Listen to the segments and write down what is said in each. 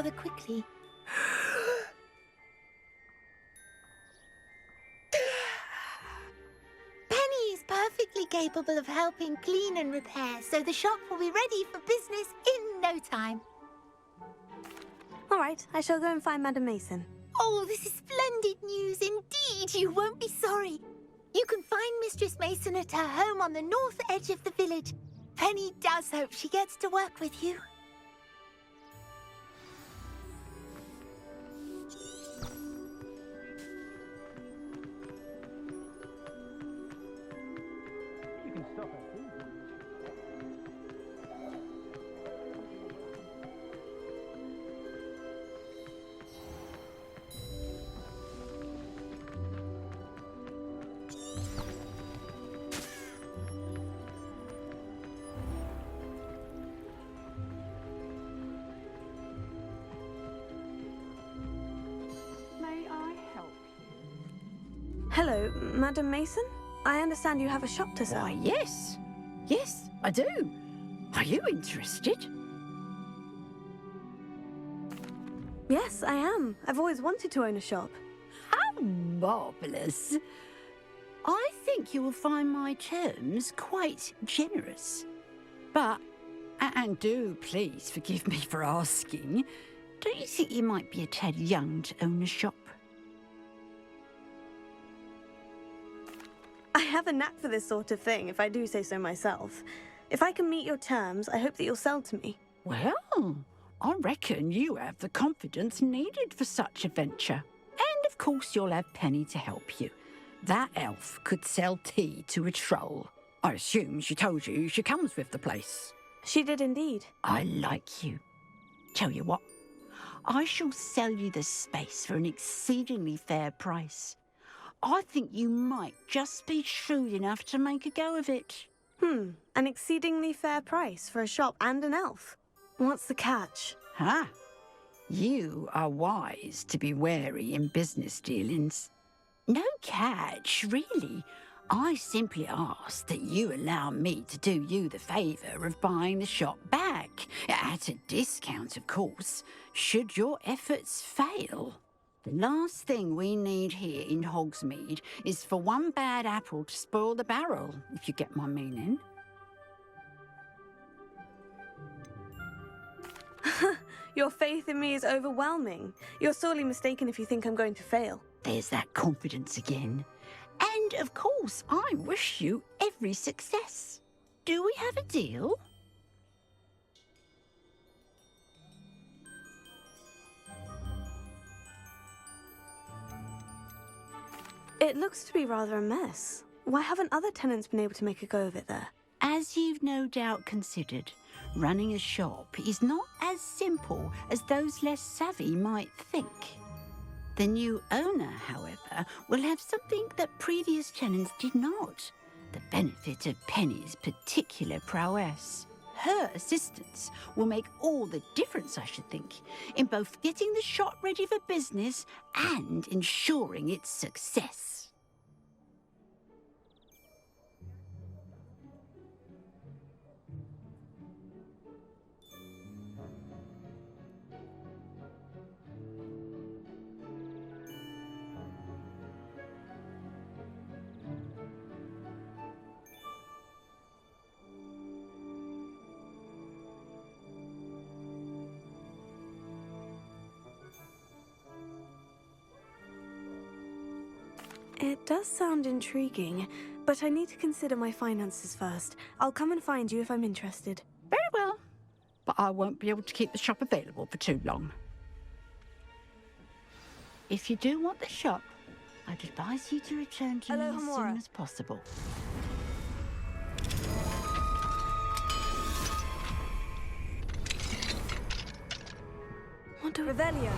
rather quickly. Penny is perfectly capable of helping clean and repair, so the shop will be ready for business in no time. All right, I shall go and find Madam Mason. Oh, this is splendid news indeed. You won't be sorry. You can find Mistress Mason at her home on the north edge of the village. Penny does hope she gets to work with you. You can stop at these. May I help you? Hello, Madam Mason? I understand you have a shop to sell. Why, yes. Yes, I do. Are you interested? Yes, I am. I've always wanted to own a shop. How marvellous. I think you will find my terms quite generous. But, and do please forgive me for asking, don't you think you might be a tad young to own a shop? I have a knack for this sort of thing, if I do say so myself. If I can meet your terms, I hope that you'll sell to me. Well, I reckon you have the confidence needed for such a venture. And of course you'll have Penny to help you. That elf could sell tea to a troll. I assume she told you she comes with the place. She did indeed. I like you. Tell you what, I shall sell you the space for an exceedingly fair price. I think you might just be shrewd enough to make a go of it. An exceedingly fair price for a shop and an elf. What's the catch? Huh? You are wise to be wary in business dealings. No catch, really. I simply ask that you allow me to do you the favour of buying the shop back, at a discount, of course, should your efforts fail. The last thing we need here in Hogsmeade is for one bad apple to spoil the barrel, if you get my meaning. Your faith in me is overwhelming. You're sorely mistaken if you think I'm going to fail. There's that confidence again. And, of course, I wish you every success. Do we have a deal? It looks to be rather a mess. Why haven't other tenants been able to make a go of it there? As you've no doubt considered, running a shop is not as simple as those less savvy might think. The new owner, however, will have something that previous tenants did not, the benefit of Penny's particular prowess. Her assistance will make all the difference, I should think, in both getting the shop ready for business and ensuring its success. It does sound intriguing, but I need to consider my finances first. I'll come and find you if I'm interested. Very well, but I won't be able to keep the shop available for too long. If you do want the shop, I'd advise you to return to me as soon as possible. What a Revelio.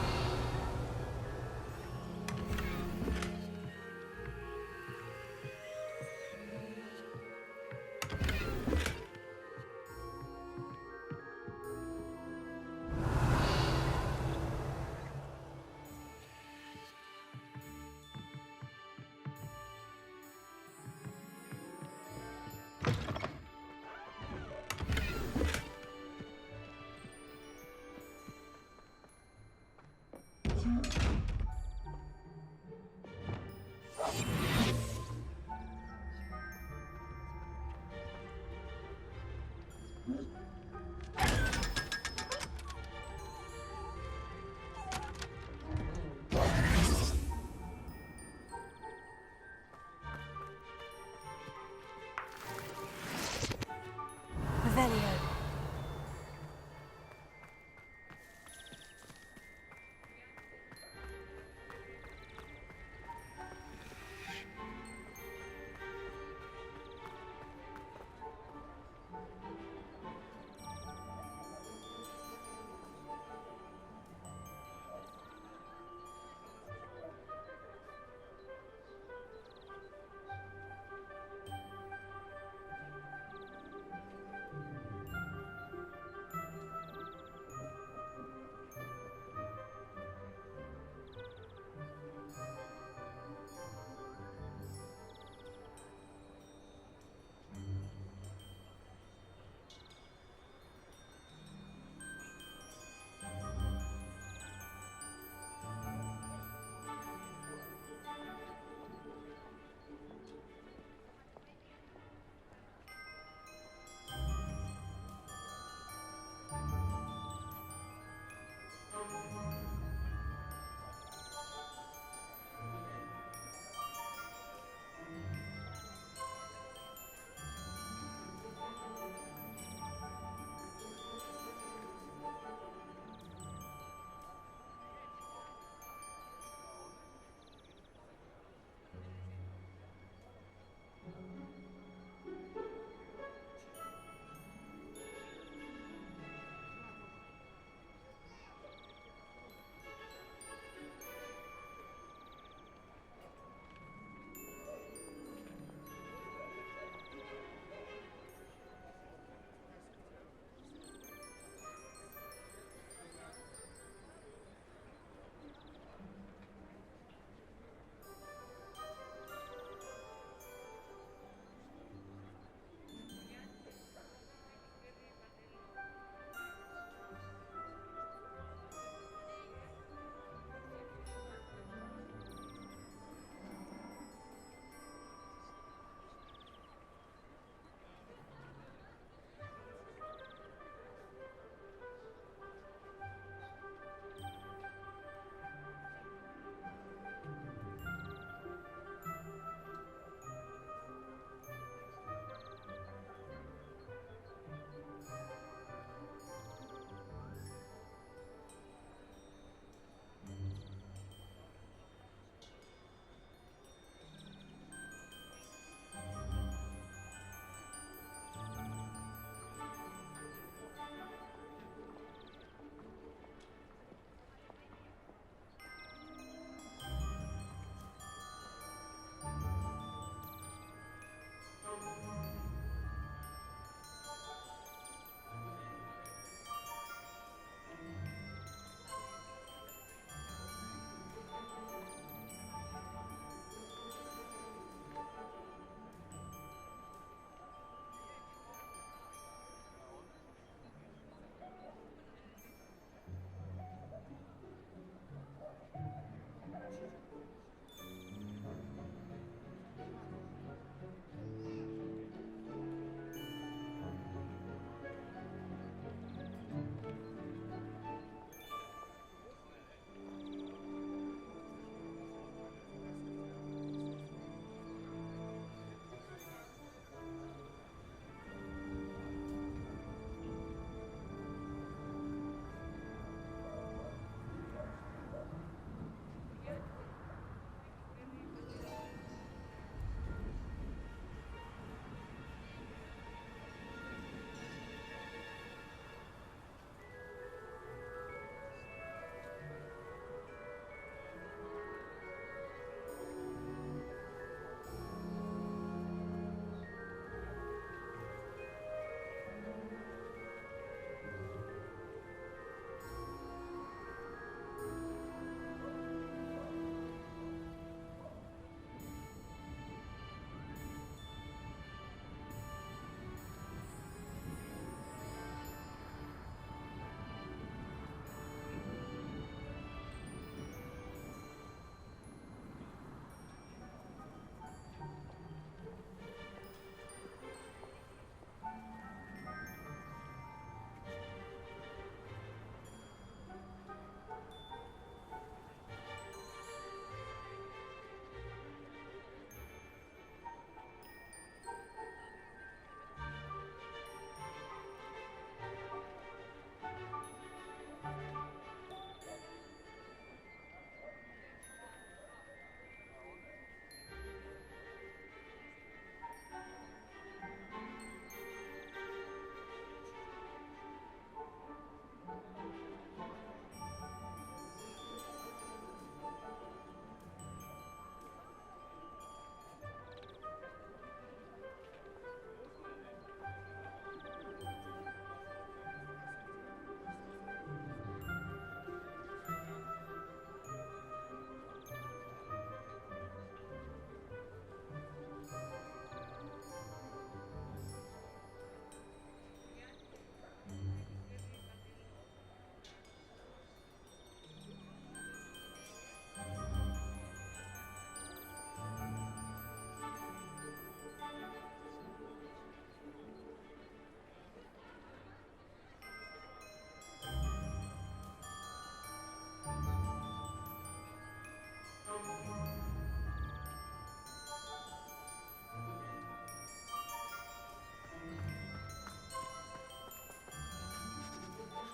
Revelio.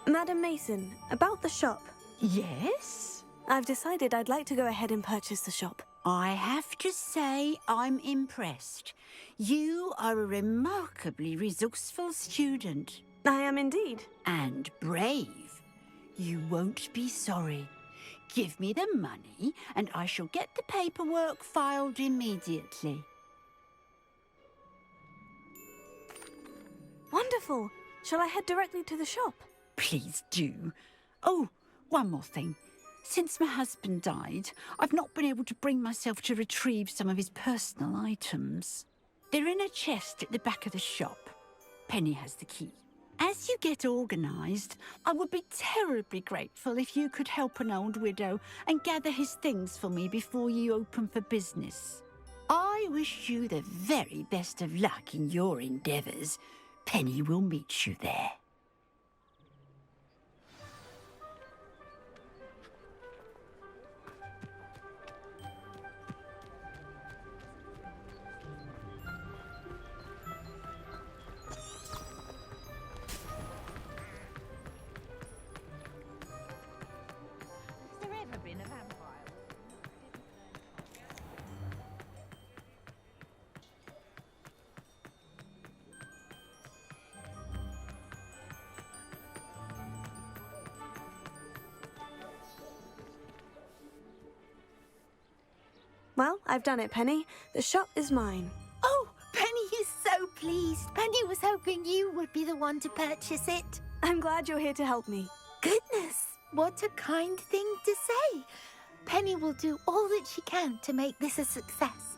Madam Mason, about the shop. Yes? I've decided I'd like to go ahead and purchase the shop. I have to say I'm impressed. You are a remarkably resourceful student. I am indeed. And brave. You won't be sorry. Give me the money and I shall get the paperwork filed immediately. Wonderful. Shall I head directly to the shop? Please do. Oh, one more thing. Since my husband died, I've not been able to bring myself to retrieve some of his personal items. They're in a chest at the back of the shop. Penny has the key. As you get organised, I would be terribly grateful if you could help an old widow and gather his things for me before you open for business. I wish you the very best of luck in your endeavours. Penny will meet you there. Has there ever been a vampire? Well, I've done it, Penny. The shop is mine. Oh, Penny is so pleased. Penny was hoping you would be the one to purchase it. I'm glad you're here to help me. Goodness, what a kind thing to say. Penny will do all that she can to make this a success.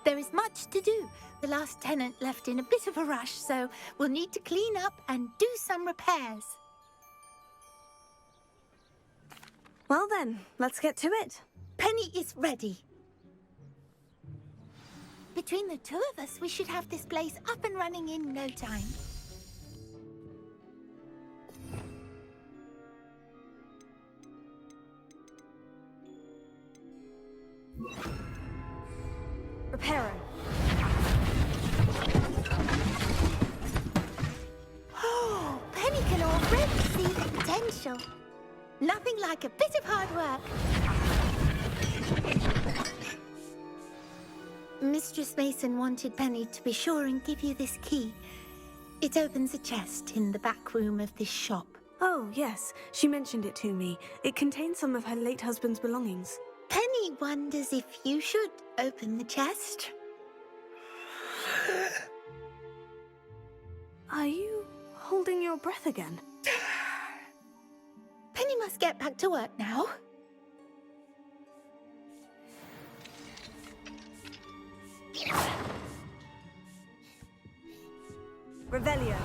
There is much to do. The last tenant left in a bit of a rush, so we'll need to clean up and do some repairs. Well then, let's get to it. Penny is ready. Between the two of us, we should have this place up and running in no time. Repairing. Oh, Penny can already see the potential. Nothing like a bit of hard work. Mistress Mason wanted Penny to be sure and give you this key. It opens a chest in the back room of this shop. Oh, yes. She mentioned it to me. It contains some of her late husband's belongings. Penny wonders if you should open the chest. Are you holding your breath again? Penny must get back to work now. Revelio.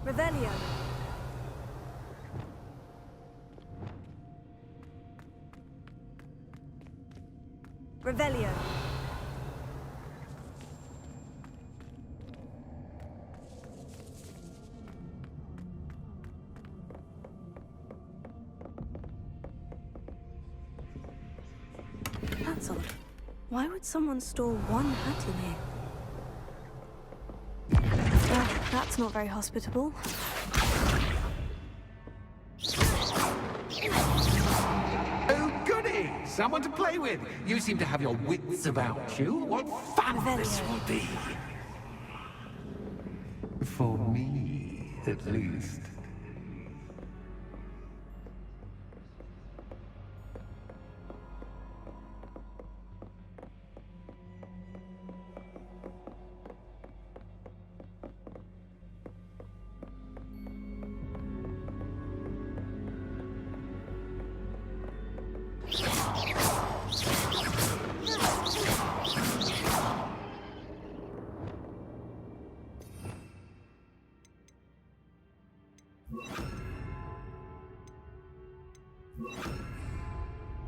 Revelio. Revelio. That's odd. Why would someone store one hat in here? That's not very hospitable. Oh, goody! Someone to play with. You seem to have your wits about you. What fun this will be. For me, at least.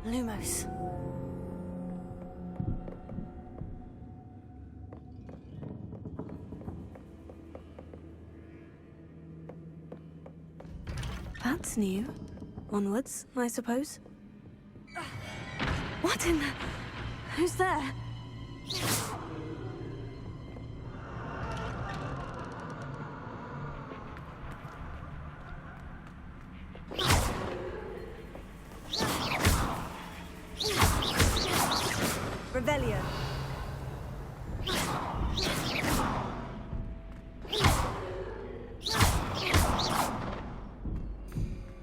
Lumos. That's new. Onwards, I suppose. What in the... Who's there? Revelio.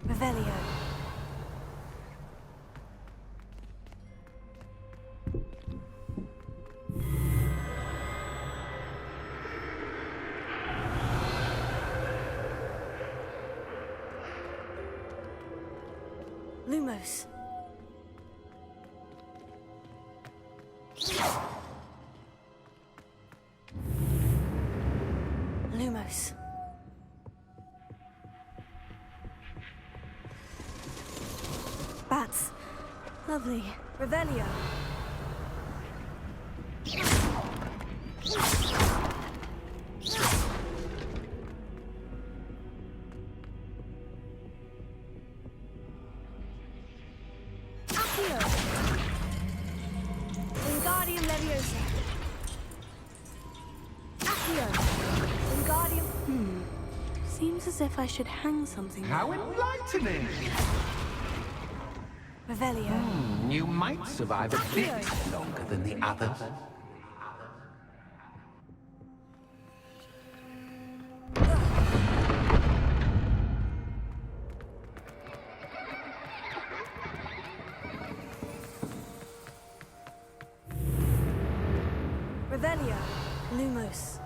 Revelio. Lumos. Lumos. Bats. Lovely. Revelio. Accio. Wingardium Leviosa. Accio. Wingardium... Seems as if I should hang something. How enlightening! Revelio. You might survive a bit longer than the others. Revelio. Lumos.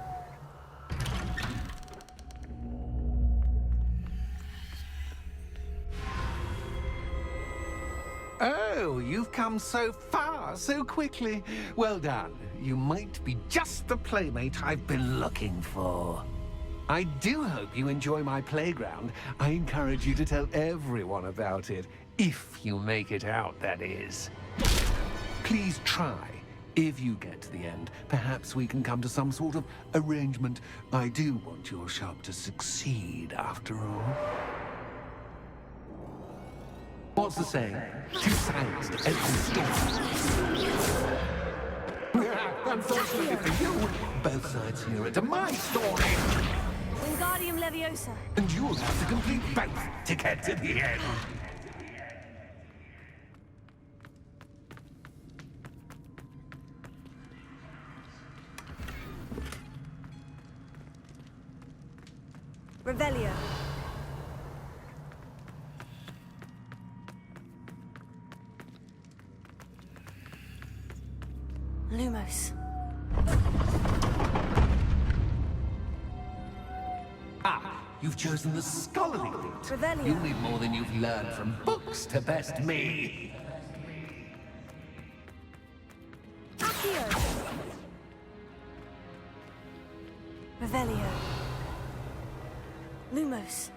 Oh, you've come so far, so quickly. Well done. You might be just the playmate I've been looking for. I do hope you enjoy my playground. I encourage you to tell everyone about it. If you make it out, that is. Please try. If you get to the end, perhaps we can come to some sort of arrangement. I do want your shop to succeed, after all. What's the saying? Two sides to every story. Unfortunately for you, both sides here are to my story. Wingardium Leviosa. And you'll have to complete both to get to the end. Revelio. Lumos. Ah, you've chosen the scholarly route. Revelio. You'll need more than you've learned from books to best me. Accio. Revelio. Lumos.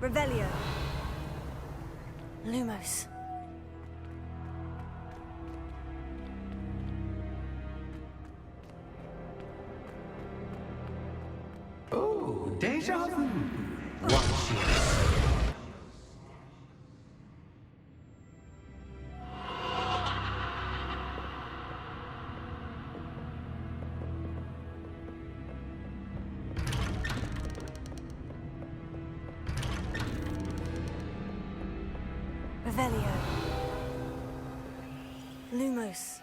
Revelio. Lumos. Oh, deja vu. Watch it. Revelio. Lumos.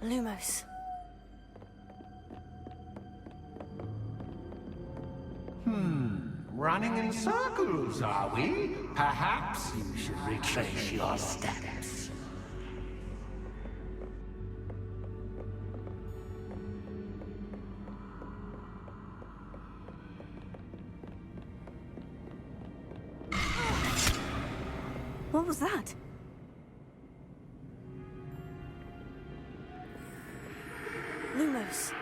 Lumos. Running in circles, are we? Perhaps you should retrace your steps. What was that? Lumos.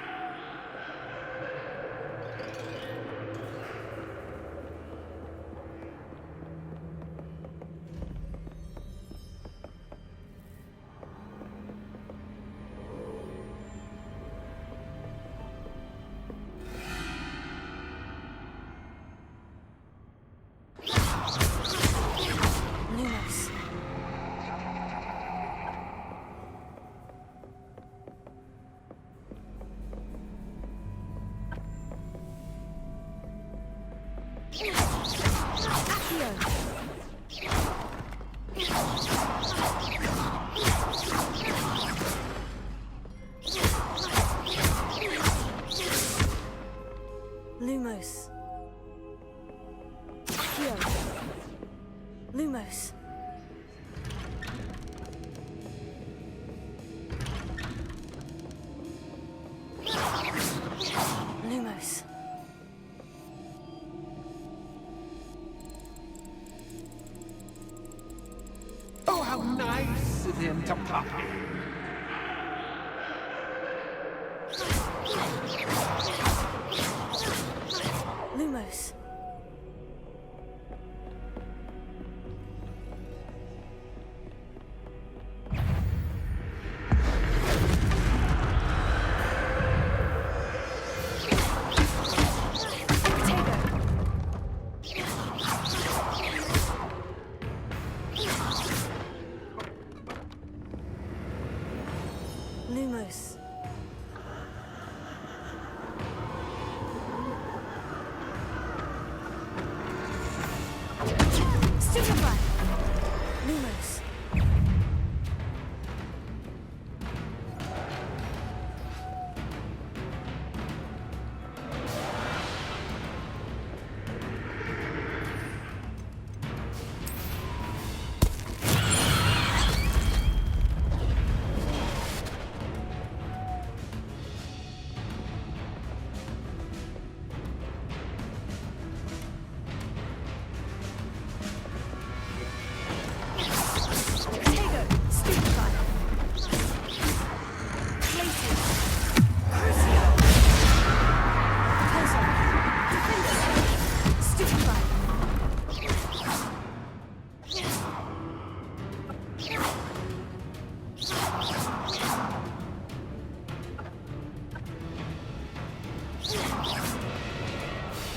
Lumos. Lumos. Accio. Lumos. Lumos. Oh, how nice of him to pop in. Lumos. Lumos. Stupefy. Lumos. Tego. Stupefy. Plated. Crucio. Repulsor. Defender. Stupefy.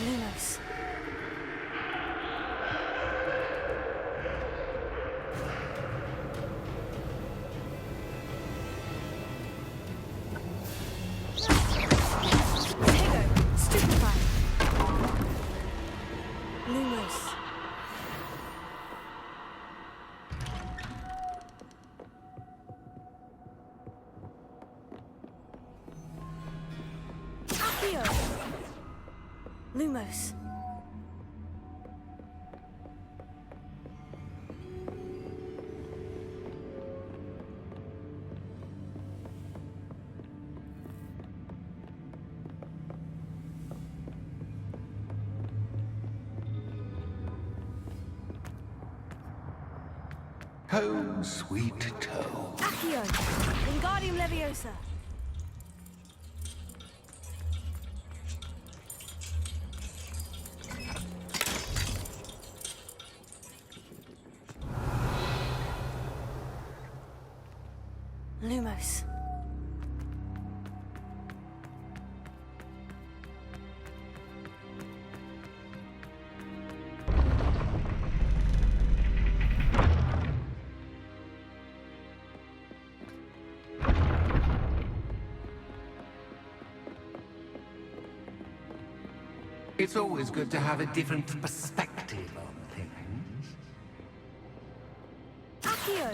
Lumos. Tego. Stupefy. Lumos. Accio. Lumos. Home sweet home. Accio! Wingardium Leviosa! Lumos. It's always good to have a different perspective on things. Accio!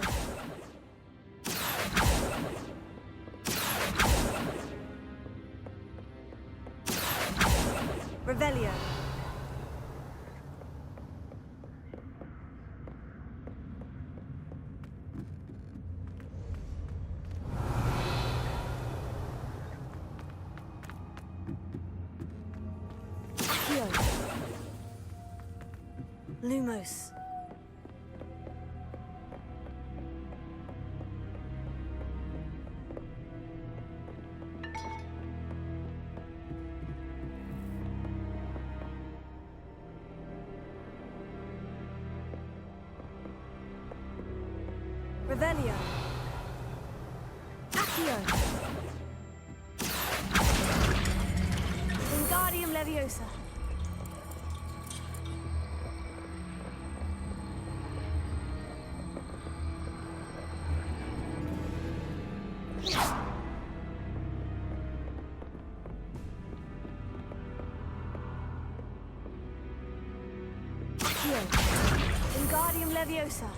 Revelio. Accio. Lumos. Revelio. Accio. Wingardium Leviosa. Accio. Wingardium Leviosa.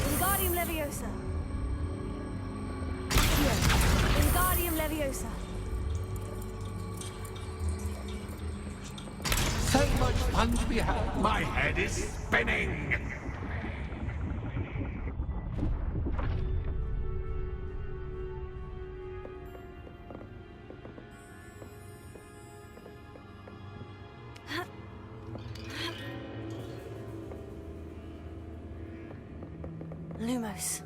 Wingardium Leviosa. Accio. Wingardium Leviosa. So much fun to be had. My head is spinning. Lumos.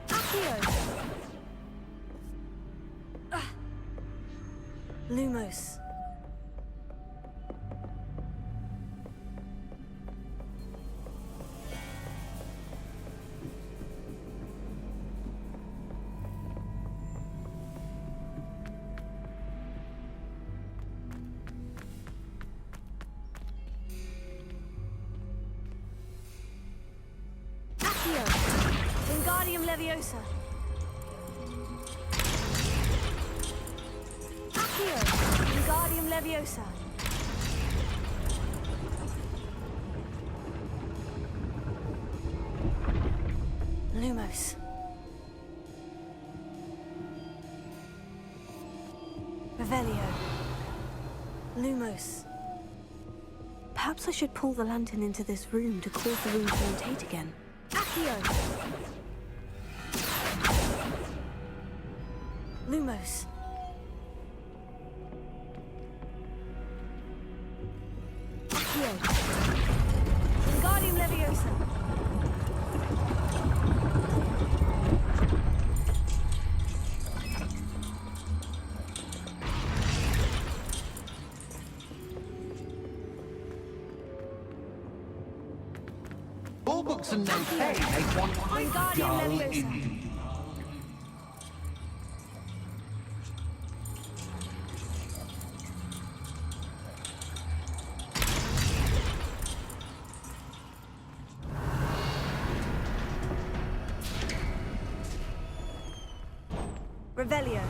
Accio. Lumos. Accio. Wingardium Leviosa. Accio. Wingardium Leviosa. Lumos. Revelio. Lumos. Perhaps I should pull the lantern into this room to cause the room to rotate again. Accio. Lumos. Accio. Wingardium Leviosa. All books and no play make one quite Wingardium dull Leviosa. indeed. Revelio.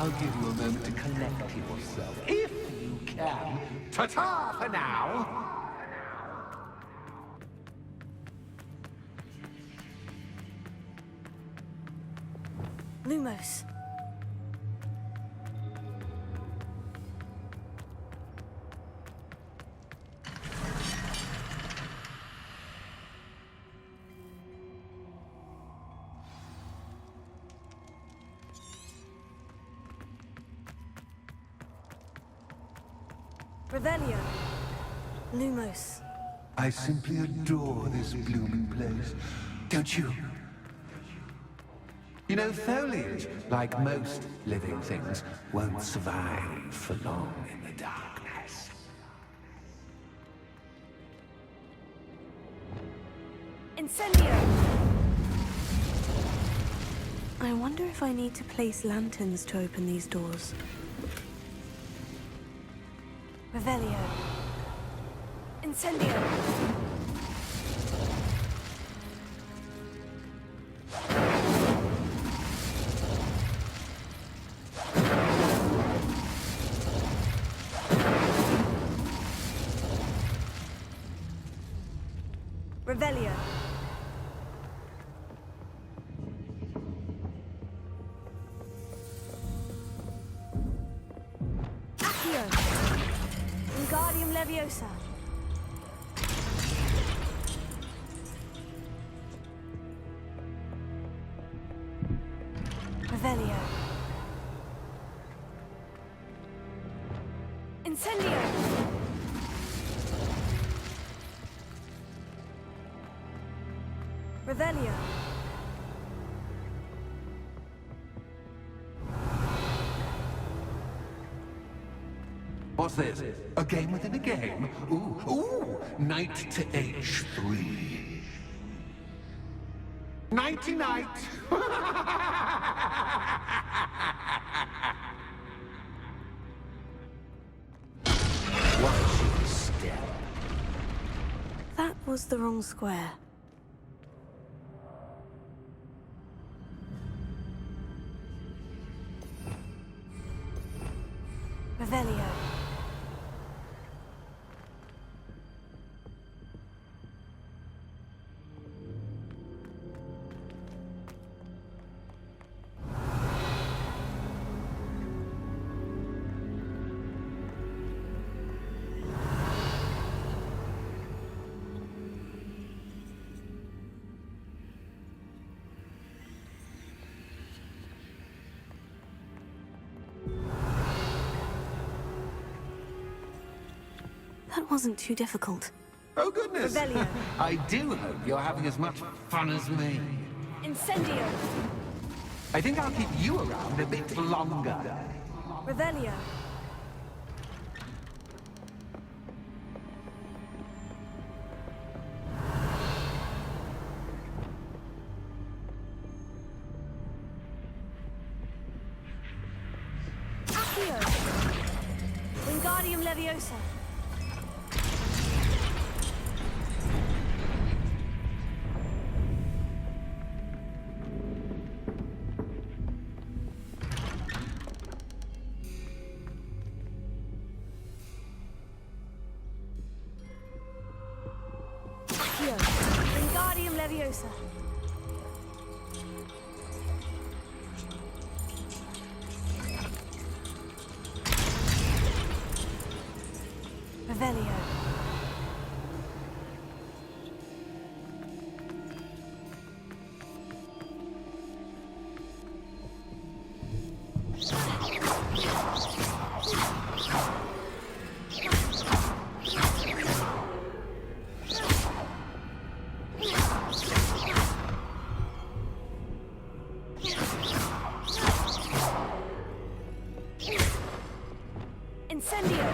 I'll give you a moment to collect yourself, if you can. Ta-ta for now! Lumos. Revelio. Lumos. I simply adore this blooming place, don't you? You know, foliage, like most living things, won't survive for long in the darkness. Incendio! I wonder if I need to place lanterns to open these doors. Revelio. Incendio! Revelio. Accio. Wingardium Leviosa. Revelio. Incendio. Revelio. What's this? A game within a game? Ooh, knight to H3. Nighty-night! Watch your step. That was the wrong square. Revelio. That wasn't too difficult. Oh, goodness! Revelio. I do hope you're having as much fun as me. Incendio. I think I'll keep you around a bit longer. Revelio. Accio. Wingardium Leviosa. Accio. Wingardium Leviosa. Revelio. Incendio.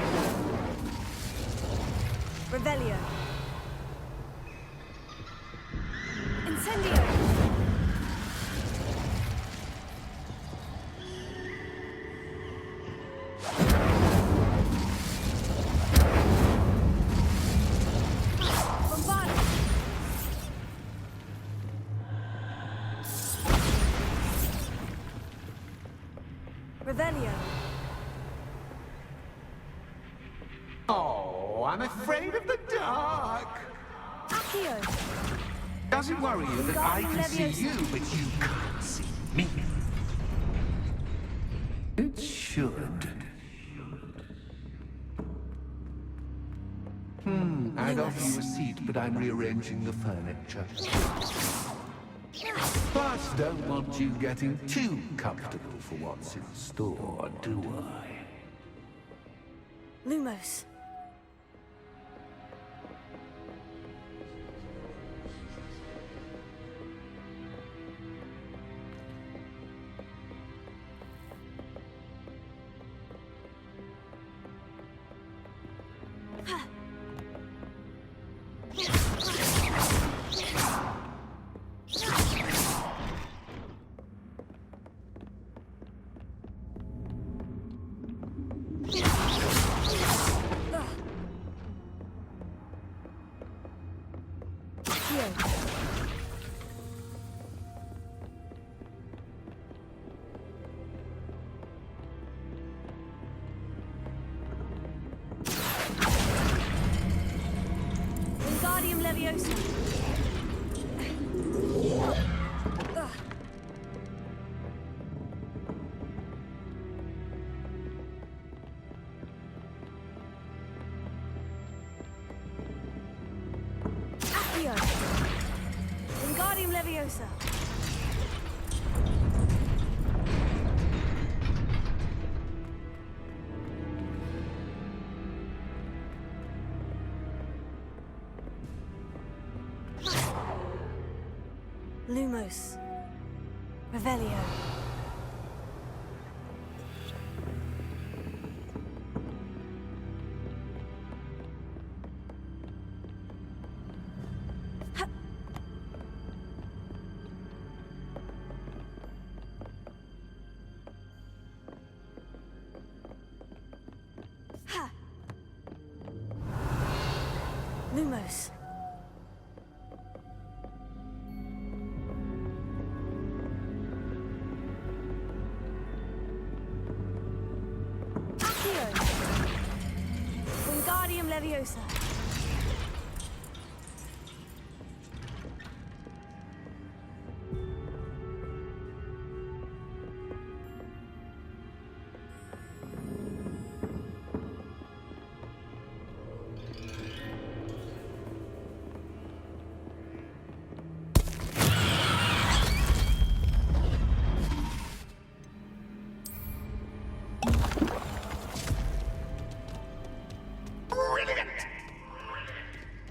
Revelio. Incendio. Bombard. Revelio. Oh, I'm afraid of the dark. Accio. Does it worry you that I can see you, but you can't see me? It should. I'd offer you a seat, but I'm rearranging the furniture. Plus, don't want you getting too comfortable for what's in store, do I? Lumos. Wingardium Leviosa. Accio. Wingardium Leviosa. Lumos. Revelio. Ha. Ha. Lumos. Wingardium Leviosa.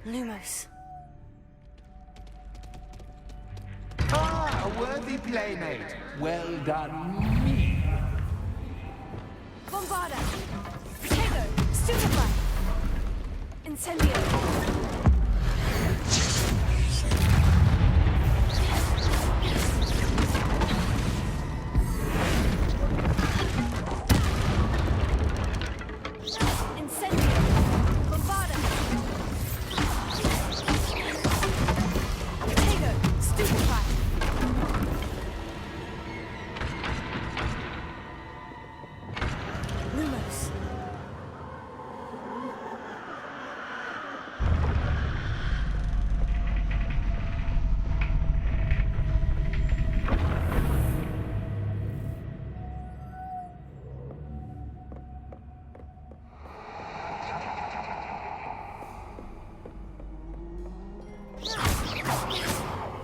Lumos. Ah, a worthy playmate. Well done, me. Bombarda. Protego. Stupefy. Incendio.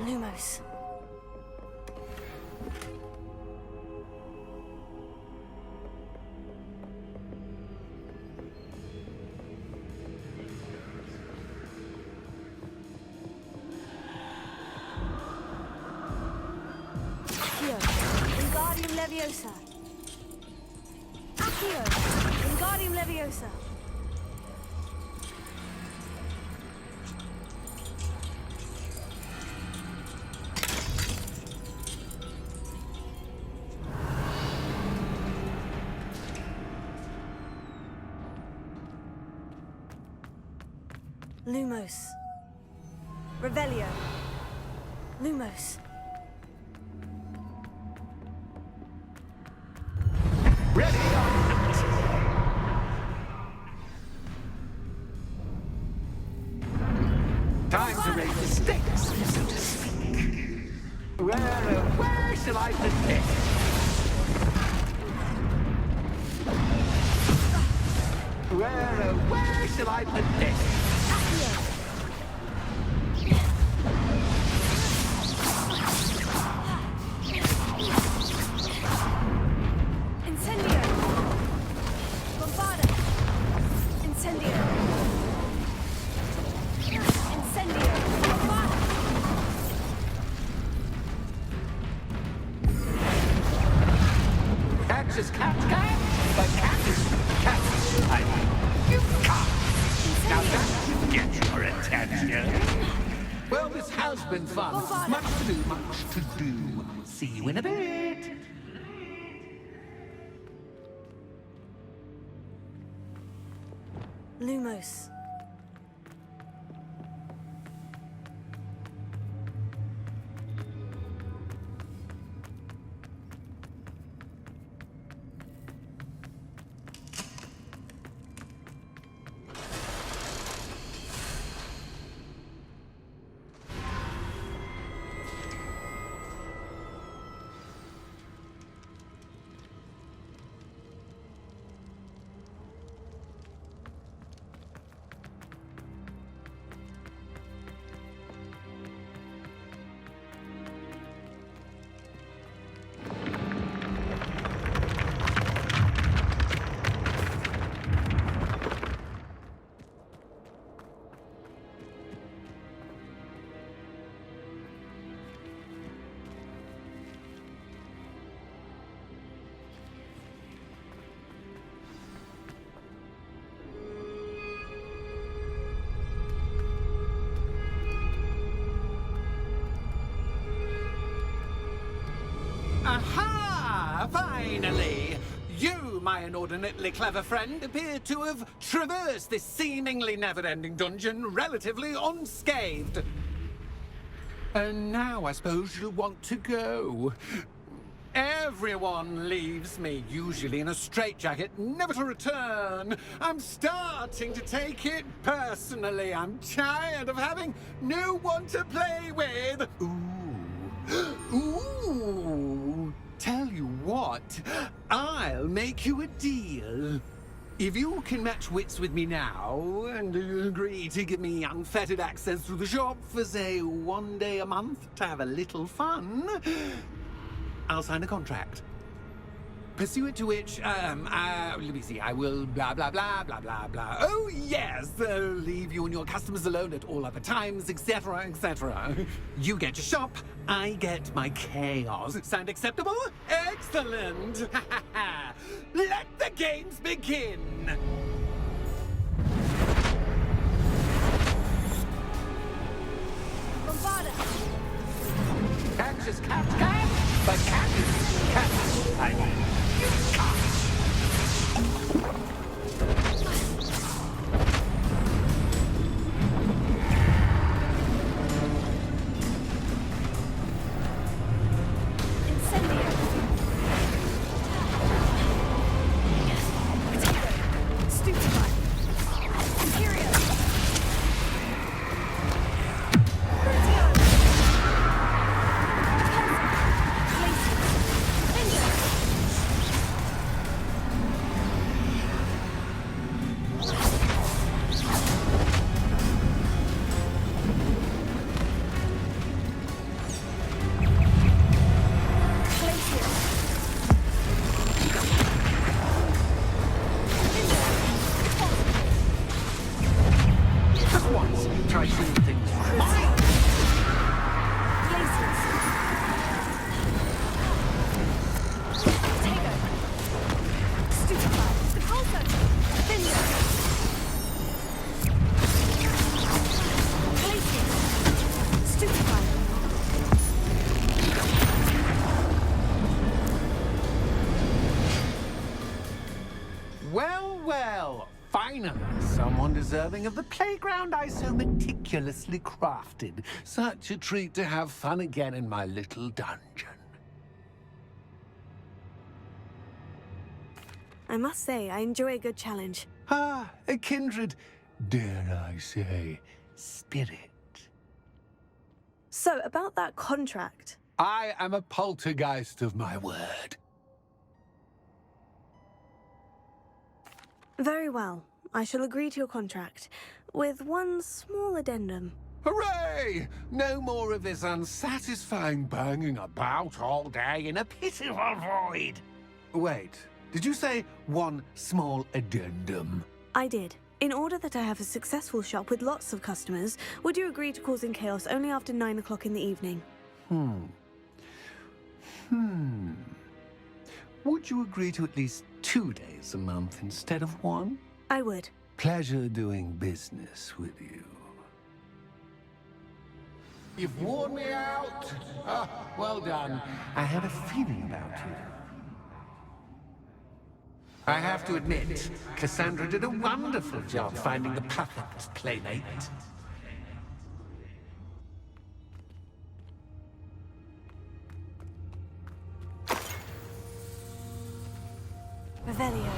Lumos. Accio. Wingardium Leviosa. Accio. Wingardium Leviosa. Lumos. Revelio. Lumos. Ready or not. Time to raise the stakes, so to speak. Where shall I put this? Where shall I put this? Incendio! Bombarda! Incendio! Incendio! Bombarda! Catch is cat, but cat is cat. You can't. Now that should get your attention. Well, this has been fun. Much to do, much to do. See you in a bit. Lumos. Aha! Finally! You, my inordinately clever friend, appear to have traversed this seemingly never-ending dungeon relatively unscathed. And now I suppose you'll want to go. Everyone leaves me, usually in a straitjacket, never to return. I'm starting to take it personally. I'm tired of having no one to play with. Ooh. Tell you what, I'll make you a deal. If you can match wits with me now, and agree to give me unfettered access to the shop for, say, 1 day a month to have a little fun, I'll sign a contract. Pursuant to which, let me see, I will blah, blah, blah, blah, blah, blah. Oh, yes, leave you and your customers alone at all other times, etc., etc. You get your shop, I get my chaos. Sound acceptable? Excellent! Let the games begin! Bombarda! Catch is cat, but cat is cat. You can't. Incendio! Potato! Stupefy! Imperio! Proteon! Just once, try doing things right. Well, finally, someone deserving of the playground I so meticulously crafted. Such a treat to have fun again in my little dungeon. I must say, I enjoy a good challenge. Ah, a kindred, dare I say, spirit. So, about that contract. I am a poltergeist of my word. Very well. I shall agree to your contract, with one small addendum. Hooray! No more of this unsatisfying banging about all day in a pitiful void. Wait, did you say one small addendum? I did. In order that I have a successful shop with lots of customers, would you agree to causing chaos only after 9 o'clock in the evening? Would you agree to at least 2 days a month instead of one? I would. Pleasure doing business with you. You've worn me out. Ah, well done. I had a feeling about you. I have to admit, Cassandra did a wonderful job finding the perfect playmate. Revelio.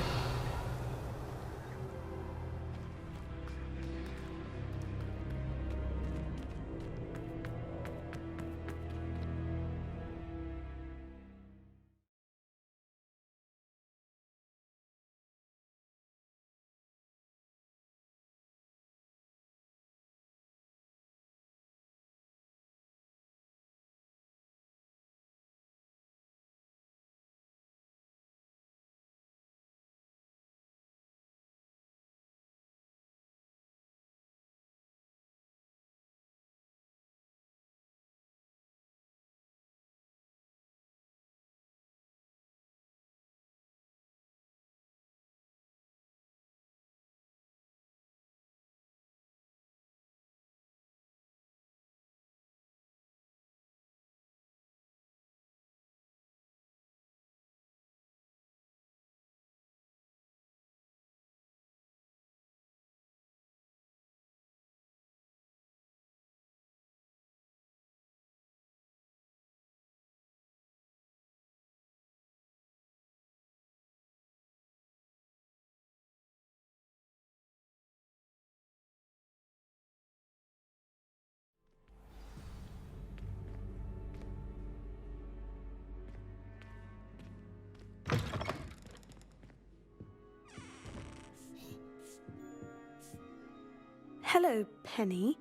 Hello, Penny.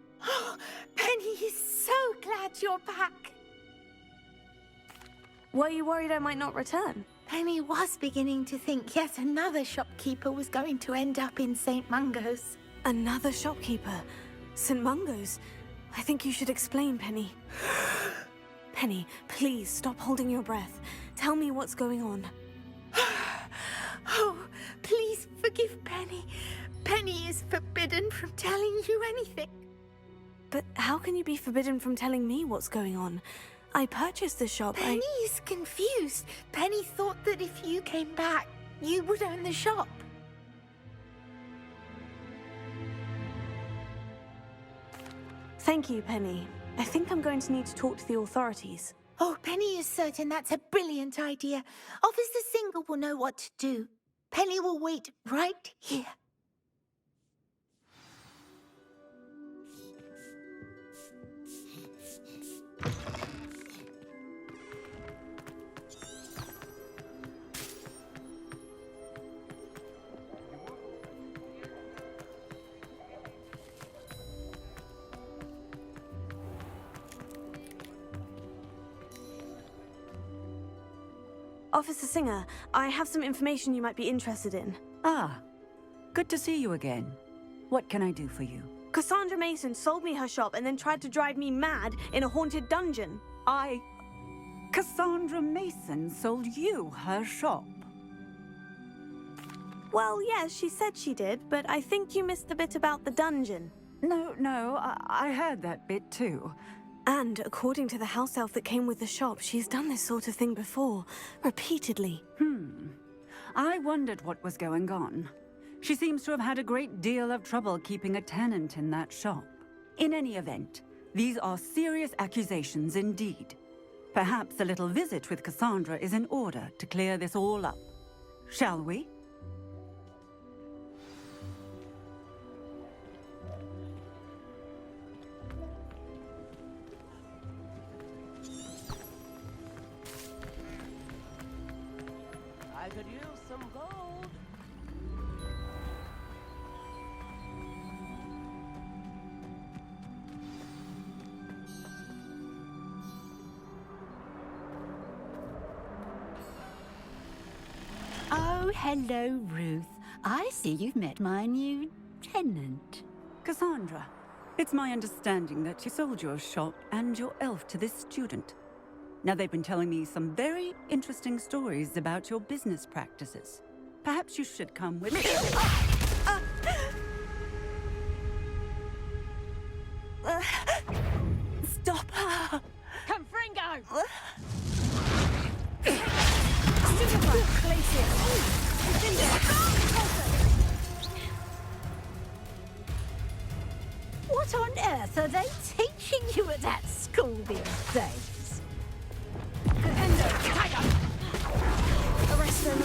Penny is so glad you're back. Were you worried I might not return? Penny was beginning to think yet another shopkeeper was going to end up in St. Mungo's. Another shopkeeper? St. Mungo's? I think you should explain, Penny. Penny, please stop holding your breath. Tell me what's going on. Oh, please forgive Penny. Penny is forbidden from telling you anything. But how can you be forbidden from telling me what's going on? I purchased the shop. Penny is confused. Penny thought that if you came back, you would own the shop. Thank you, Penny. I think I'm going to need to talk to the authorities. Oh, Penny is certain that's a brilliant idea. Officer Single will know what to do. Penny will wait right here. Officer Singer, I have some information you might be interested in. Ah, good to see you again. What can I do for you? Cassandra Mason sold me her shop and then tried to drive me mad in a haunted dungeon. Cassandra Mason sold you her shop. Well, yes, she said she did, but I think you missed the bit about the dungeon. No, I heard that bit too. And according to the house elf that came with the shop, she's done this sort of thing before, repeatedly. I wondered what was going on. She seems to have had a great deal of trouble keeping a tenant in that shop. In any event, these are serious accusations indeed. Perhaps a little visit with Cassandra is in order to clear this all up. Shall we? Oh, hello, Ruth. I see you've met my new tenant. Cassandra, it's my understanding that you sold your shop and your elf to this student. Now, they've been telling me some very interesting stories about your business practices. Perhaps you should come with me. Stop her! Confringo! What on earth are they teaching you at that school these days? Arrest them.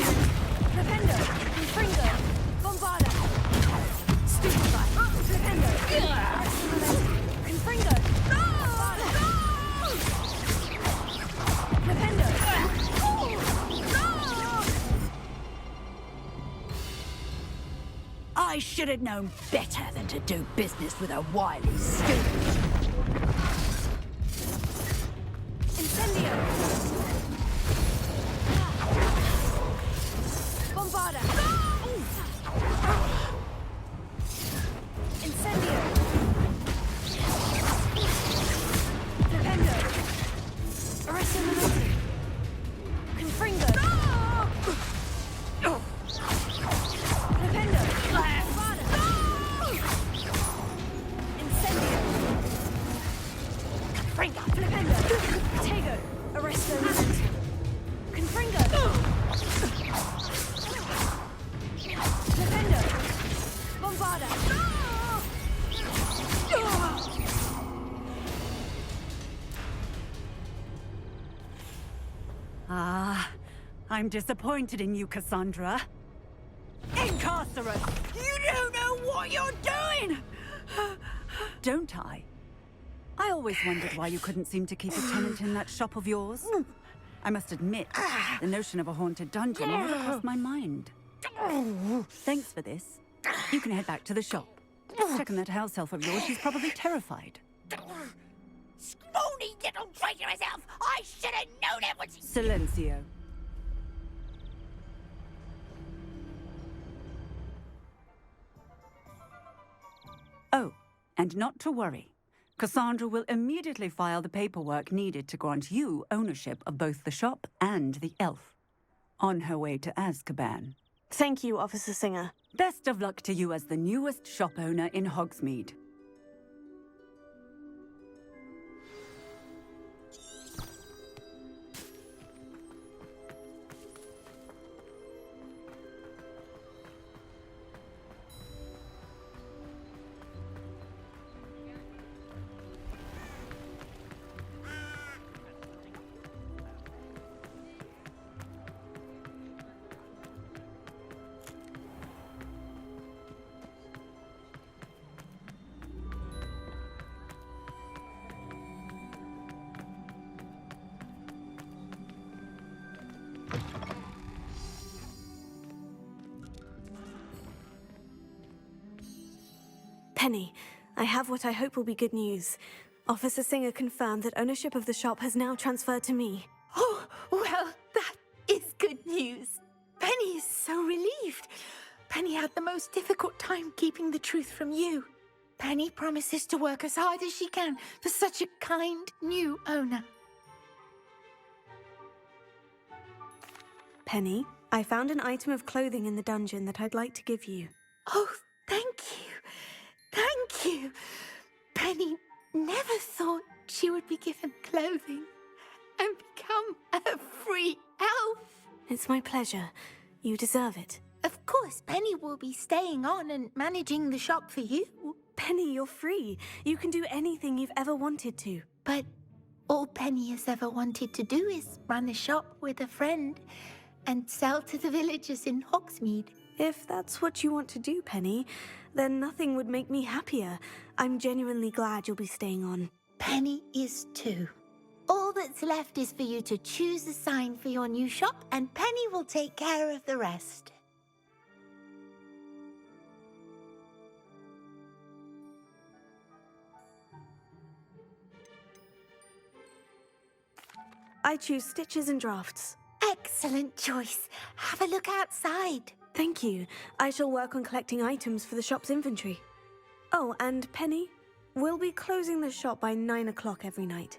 Flipendo! Confringo! Bombarda! Stupefy! Flipendo! Confringo! Flipendo! I should have known better than to do business with a wily student. Incendio! Bombarda! Incendio! Flipendo! Arresto Momentum! Confringo! Flipendo! Bombarda! Incendio! Confringo! Flipendo! Tego! Arresto Momentum! Confringo! Flipendo! Bombarda! Ah, I'm disappointed in you, Cassandra. Incarcerate! You don't know what you're doing! Don't I? I always wondered why you couldn't seem to keep a tenant in that shop of yours. I must admit, the notion of a haunted dungeon never crossed my mind. Thanks for this. You can head back to the shop. Check on that house elf of yours. She's probably terrified. Scrawny little traitor herself! I should have known it was... Silencio. Oh, and not to worry. Cassandra will immediately file the paperwork needed to grant you ownership of both the shop and the elf. On her way to Azkaban. Thank you, Officer Singer. Best of luck to you as the newest shop owner in Hogsmeade. Penny, I have what I hope will be good news. Officer Singer confirmed that ownership of the shop has now transferred to me. Oh, well, that is good news. Penny is so relieved. Penny had the most difficult time keeping the truth from you. Penny promises to work as hard as she can for such a kind new owner. Penny, I found an item of clothing in the dungeon that I'd like to give you. Oh, thank you. Thank you. Penny never thought she would be given clothing and become a free elf. It's my pleasure. You deserve it. Of course, Penny will be staying on and managing the shop for you. Penny, you're free. You can do anything you've ever wanted to. But all Penny has ever wanted to do is run a shop with a friend and sell to the villagers in Hogsmeade. If that's what you want to do, Penny, then nothing would make me happier. I'm genuinely glad you'll be staying on. Penny is too. All that's left is for you to choose a sign for your new shop, and Penny will take care of the rest. I choose stitches and drafts. Excellent choice. Have a look outside. Thank you. I shall work on collecting items for the shop's inventory. Oh, and Penny, we'll be closing the shop by 9 o'clock every night.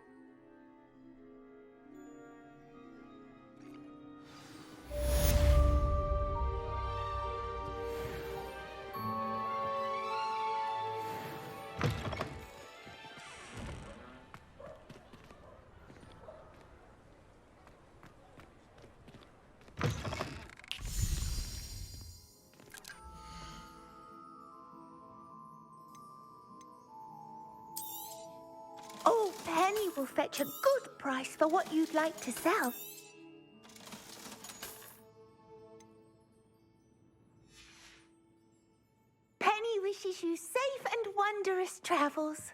Oh, Penny will fetch a good price for what you'd like to sell. Penny wishes you safe and wondrous travels.